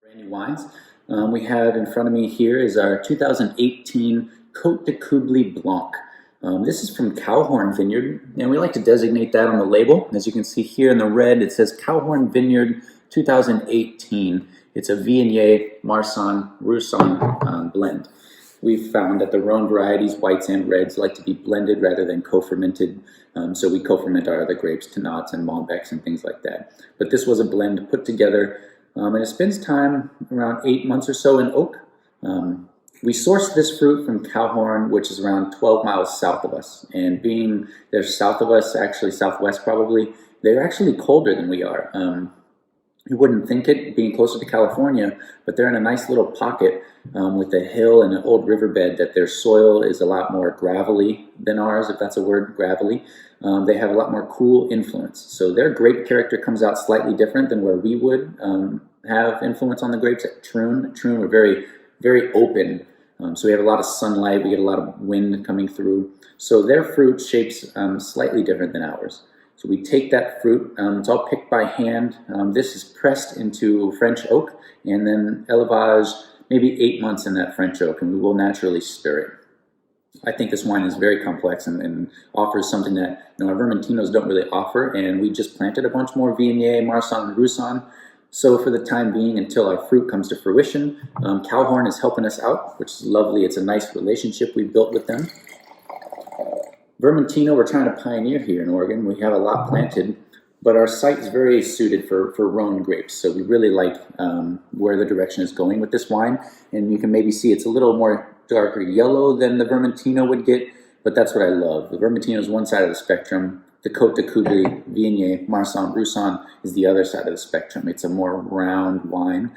Brand new wines. We have in front of me here is our 2018 Côtes du Kubli Blanc. This is from Cowhorn Vineyard, and we like to designate that on the label. As you can see here in the red, it says Cowhorn Vineyard 2018. It's a Viognier, Marsanne, Roussanne blend. We've found that the Rhone varieties, whites and reds, like to be blended rather than co-fermented. So we co-ferment our other grapes, Tannats and Malbecs and things like that. But this was a blend put together, and it spends time around 8 months or so in oak. We sourced this fruit from Cowhorn, which is around 12 miles south of us. And being they're south of us, actually southwest probably, they're actually colder than we are. You wouldn't think it, being closer to California, but they're in a nice little pocket with a hill and an old riverbed that their soil is a lot more gravelly than ours, if that's a word, gravelly. They have a lot more cool influence. So their grape character comes out slightly different than where we would have influence on the grapes at Troon. Troon are very, very open. So we have a lot of sunlight, we get a lot of wind coming through. So their fruit shapes slightly different than ours. So we take that fruit, it's all picked by hand. This is pressed into French oak and then élevage maybe 8 months in that French oak, and we will naturally stir it. I think this wine is very complex and offers something that our Vermentinos don't really offer, and we just planted a bunch more Viognier, Marsanne, and Roussanne. So for the time being, until our fruit comes to fruition, Cowhorn is helping us out, which is lovely. It's a nice relationship we built with them. Vermentino, we're trying to pioneer here in Oregon. We have a lot planted, but our site is very suited for Rhone grapes. So we really like where the direction is going with this wine. And you can maybe see it's a little more darker yellow than the Vermentino would get, but that's what I love. The Vermentino is one side of the spectrum. The Côtes du Kubli, Viognier, Marsanne, Roussanne is the other side of the spectrum. It's a more round wine,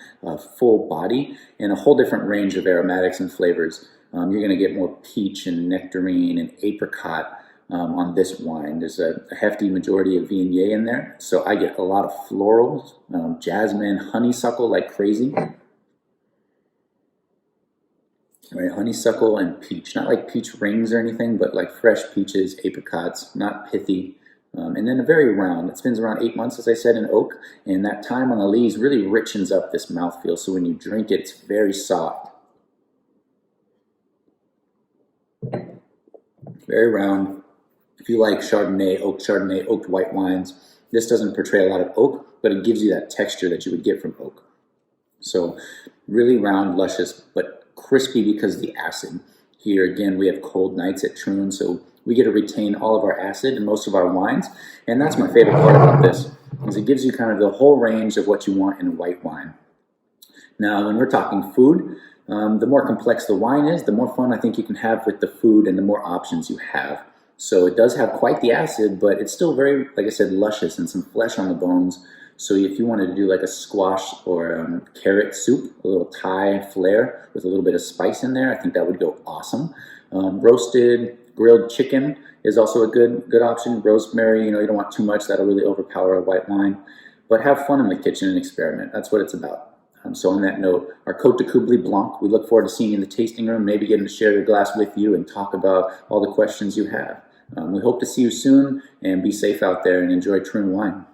full body, and a whole different range of aromatics and flavors. You're going to get more peach and nectarine and apricot on this wine. There's a hefty majority of Viognier in there, so I get a lot of florals, jasmine, honeysuckle like crazy. Right, honeysuckle and peach, not like peach rings or anything, but like fresh peaches, apricots, not pithy. And then a very round. It spends around 8 months, as I said, in oak, and that time on the lees really richens up this mouthfeel. So when you drink it, it's very soft. Very round. If you like Chardonnay, oaked white wines, this doesn't portray a lot of oak, but it gives you that texture that you would get from oak. So really round, luscious, but crispy because of the acid. Here again, we have cold nights at Troon, so we get to retain all of our acid in most of our wines, and that's my favorite part about this, is it gives you kind of the whole range of what you want in white wine. Now, when we're talking food, the more complex the wine is, the more fun I think you can have with the food and the more options you have. So it does have quite the acid, but it's still very, like I said, luscious and some flesh on the bones. So if you wanted to do like a squash or carrot soup, a little Thai flair with a little bit of spice in there, I think that would go awesome. Roasted, grilled chicken is also a good option. Rosemary, you don't want too much, that'll really overpower a white wine. But have fun in the kitchen and experiment. That's what it's about. So on that note, our Côtes du Kubli Blanc, we look forward to seeing you in the tasting room, maybe getting to share your glass with you and talk about all the questions you have. We hope to see you soon, and be safe out there and enjoy Troon wine.